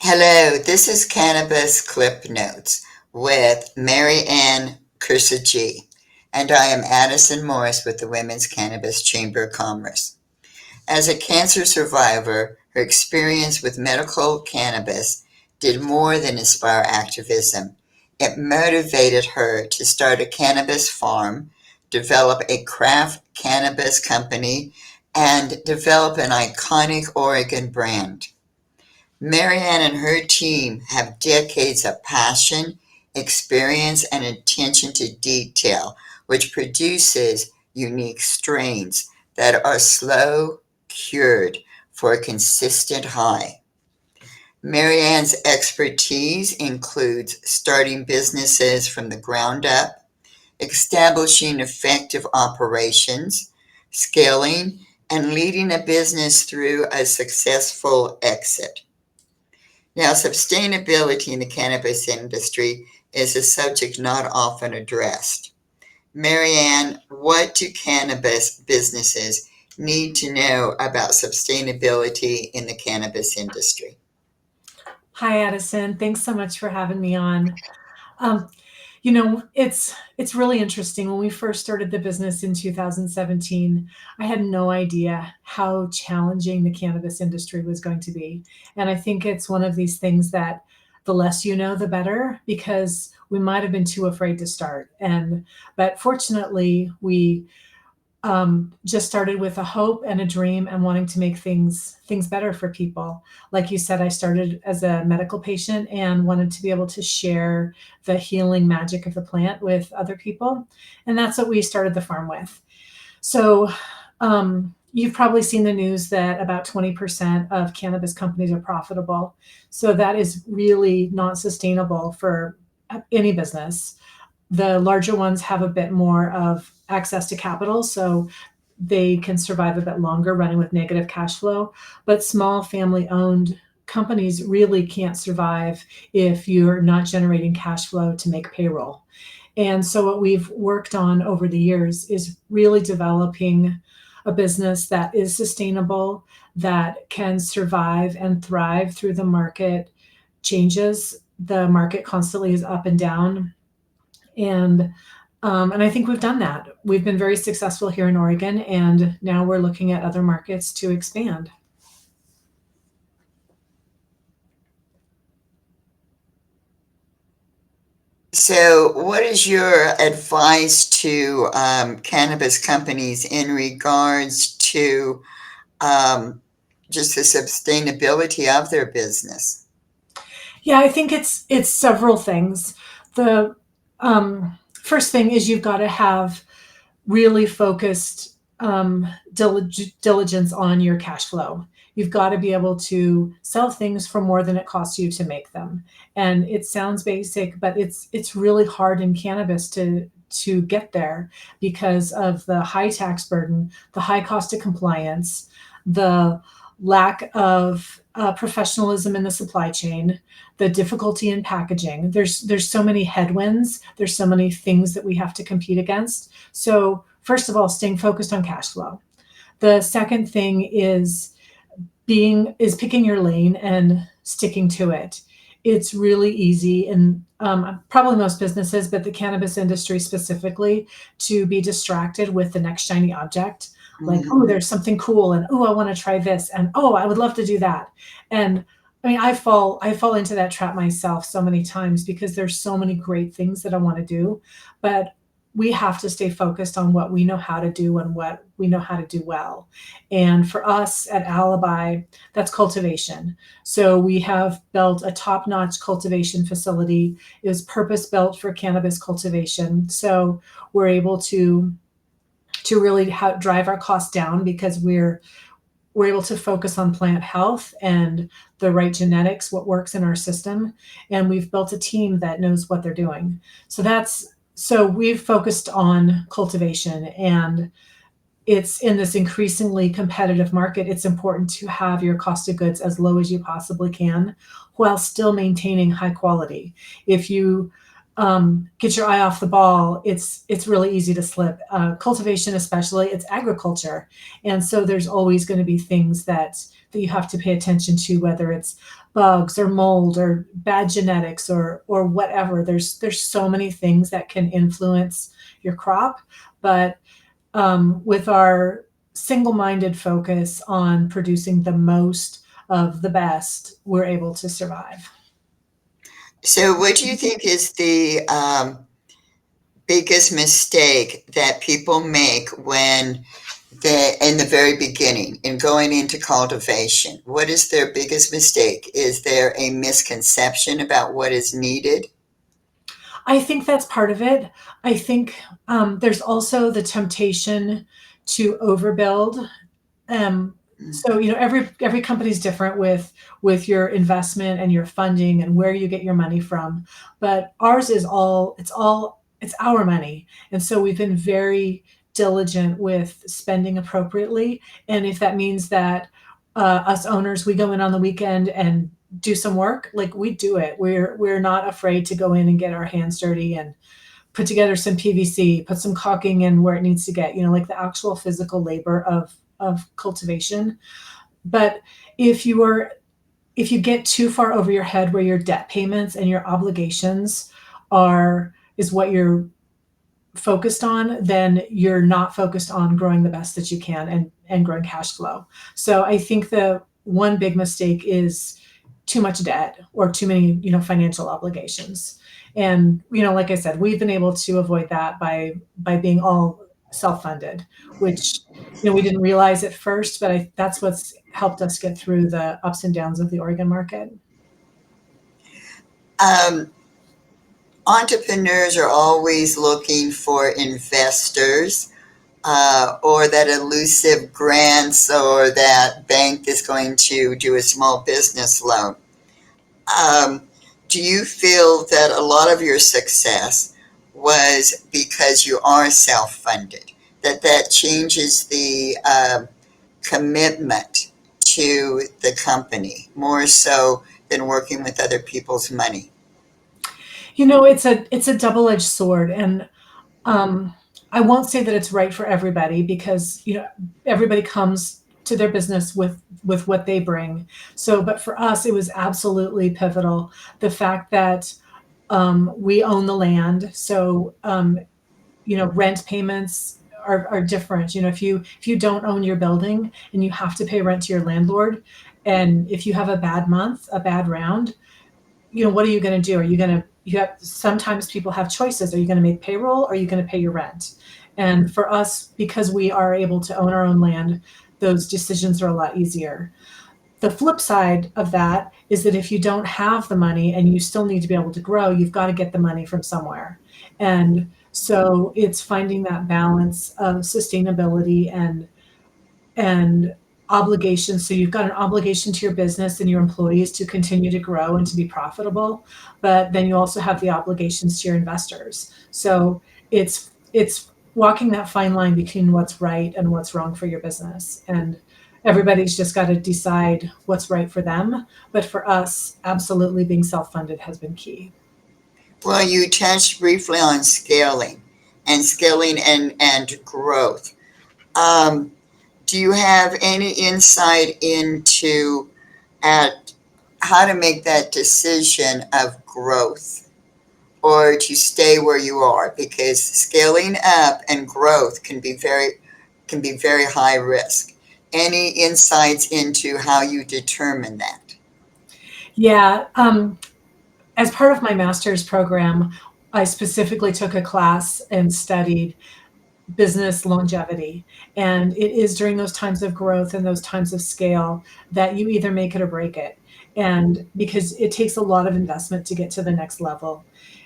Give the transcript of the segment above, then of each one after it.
Hello, this is Cannabis Clip Notes with Mary Ann Kursagee, and I am Addison Morris with the Women's Cannabis Chamber of Commerce. As a cancer survivor, her experience with medical cannabis did more than inspire activism. It motivated her to start a cannabis farm, develop a craft cannabis company, and develop an iconic Oregon brand. Marianne and her team have decades of passion, experience, and attention to detail, which produces unique strains that are slow cured for a consistent high. Marianne's expertise includes starting businesses from the ground up, establishing effective operations, scaling, and leading a business through a successful exit. Now, sustainability in the cannabis industry is a subject not often addressed. Marianne, what do cannabis businesses need to know about sustainability in the cannabis industry? Hi, Addison. Thanks so much for having me on. Um, it's really interesting. When we first started the business in 2017, I had no idea how challenging the cannabis industry was going to be. And I think it's one of these things that the less you know, the better, because we might have been too afraid to start. But fortunately, we just started with a hope and a dream and wanting to make things better for people. Like you said, I started as a medical patient and wanted to be able to share the healing magic of the plant with other people, and that's what we started the farm with. So you've probably seen the news that about 20% of cannabis companies are profitable. So that is really not sustainable for any business. The larger ones have a bit more of access to capital, so they can survive a bit longer running with negative cash flow. But small family owned companies really can't survive if you're not generating cash flow to make payroll. And so, what we've worked on over the years is really developing a business that is sustainable, that can survive and thrive through the market changes. The market constantly is up and down, and and I think we've done that. We've been very successful here in Oregon, and now we're looking at other markets to expand. So, what is your advice to cannabis companies in regards to um, just the sustainability of their business? Yeah, I think it's several things. The first thing is you've got to have really focused diligence on your cash flow. You've got to be able to sell things for more than it costs you to make them. And it sounds basic, but it's really hard in cannabis to get there because of the high tax burden, the high cost of compliance, the lack of professionalism in the supply chain, the difficulty in packaging. There's so many headwinds. There's so many things that we have to compete against. So first of all, staying focused on cash flow. The second thing is picking your lane and sticking to it. It's really easy and probably most businesses, but the cannabis industry specifically, to be distracted with the next shiny object. Like, oh, Mhm. there's something cool, and oh, I want to try this, and oh, I would love to do that. And I mean, I fall into that trap myself so many times because there's so many great things that I want to do, but we have to stay focused on what we know how to do and what we know how to do well. And for us at Alibi, that's cultivation. So we have built a top-notch cultivation facility. It was purpose-built for cannabis cultivation. So we're able to really drive our costs down because we're able to focus on plant health and the right genetics, what works in our system, and we've built a team that knows what they're doing. So we've focused on cultivation, and it's in this increasingly competitive market. It's important to have your cost of goods as low as you possibly can while still maintaining high quality. If you get your eye off the ball, it's really easy to slip. Cultivation, especially, it's agriculture, and so there's always going to be things that you have to pay attention to, whether it's bugs or mold or bad genetics or whatever. There's so many things that can influence your crop, but with our single-minded focus on producing the most of the best, we're able to survive. So, what do you think is the biggest mistake that people make when they, in the very beginning, in going into cultivation? What is their biggest mistake? Is there a misconception about what is needed? I think that's part of it. I think there's also the temptation to overbuild. Um, so every company's different with your investment and your funding and where you get your money from, but ours is it's our money, and so we've been very diligent with spending appropriately. And if that means that us owners, we go in on the weekend and do some work, like, we do it. We're not afraid to go in and get our hands dirty and put together some PVC, put some caulking in where it needs to get, like the actual physical labor of cultivation. But if you are if you get too far over your head where your debt payments and your obligations are is what you're focused on, then you're not focused on growing the best that you can and growing cash flow. So I think the one big mistake is too much debt or too many, financial obligations. And, like I said, we've been able to avoid that by being all self-funded, which, we didn't realize at first, but that's what's helped us get through the ups and downs of the Oregon market. Um, Entrepreneurs are always looking for investors, or that elusive grants, or that bank is going to do a small business loan. Um, do you feel that a lot of your success was because you are self-funded? That changes the commitment to the company more so than working with other people's money? It's a double-edged sword, and um, I won't say that it's right for everybody, because everybody comes to their business with what they bring. So, but for us, it was absolutely pivotal. The fact that we own the land, so rent payments are different. If you don't own your building and you have to pay rent to your landlord, and if you have a bad month, a bad round, what are you going to do? Are you going to, you have, sometimes people have choices. Are you going to make payroll? Or are you going to pay your rent? And for us, because we are able to own our own land, those decisions are a lot easier. The flip side of that is that if you don't have the money and you still need to be able to grow, you've got to get the money from somewhere. And so it's finding that balance of sustainability and obligations. So you've got an obligation to your business and your employees to continue to grow and to be profitable, but then you also have the obligations to your investors. So it's walking that fine line between what's right and what's wrong for your business. And everybody's just got to decide what's right for them. But for us, absolutely being self-funded has been key. Well, you touched briefly on scaling and growth. Um, do you have any insight into at how to make that decision of growth or to stay where you are? Because scaling up and growth can be very high risk. Any insights into how you determine that? Yeah. As part of my master's program, I specifically took a class and studied business longevity. And it is during those times of growth and those times of scale that you either make it or break it. And because it takes a lot of investment to get to the next level,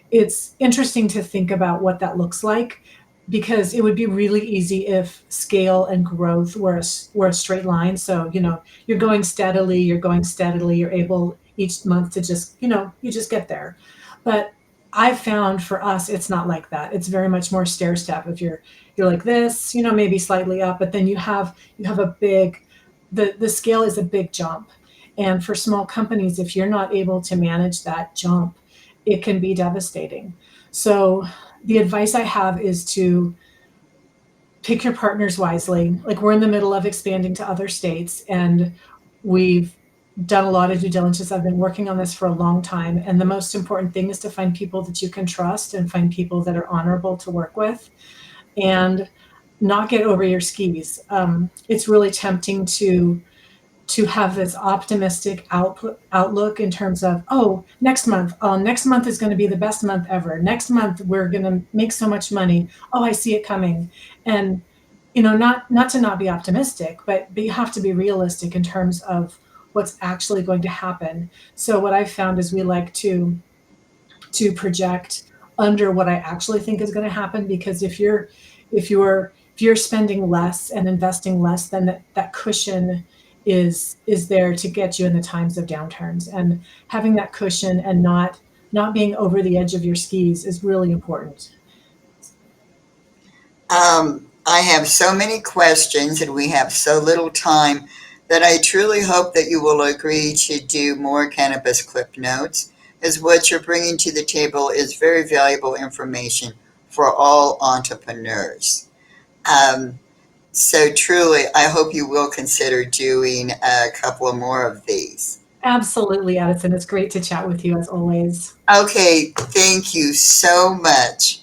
it's interesting to think about what that looks like, because it would be really easy if scale and growth were a straight line. So, you're going steadily, you're able each month to just, you just get there. But I've found for us, it's not like that. It's very much more stair step. If you're like this, maybe slightly up, but then you have a big, the scale is a big jump. And for small companies, if you're not able to manage that jump, it can be devastating. So the advice I have is to pick your partners wisely. Like, we're in the middle of expanding to other states, and we've done a lot of due diligence. I've been working on this for a long time. And the most important thing is to find people that you can trust and find people that are honorable to work with, and not get over your skis. It's really tempting to have this optimistic outlook in terms of, oh, next month is going to be the best month ever. Next month we're going to make so much money. Oh, I see it coming. And not to not be optimistic, but you have to be realistic in terms of what's actually going to happen. So what I've found is we like to project under what I actually think is going to happen, because if you're spending less and investing less, then that cushion is there to get you in the times of downturns. And having that cushion and not being over the edge of your skis is really important. I have so many questions and we have so little time that I truly hope that you will agree to do more cannabis clip notes, as what you're bringing to the table is very valuable information for all entrepreneurs. Um, so truly, I hope you will consider doing a couple of more of these. Absolutely, Addison. It's great to chat with you as always. Okay, thank you so much.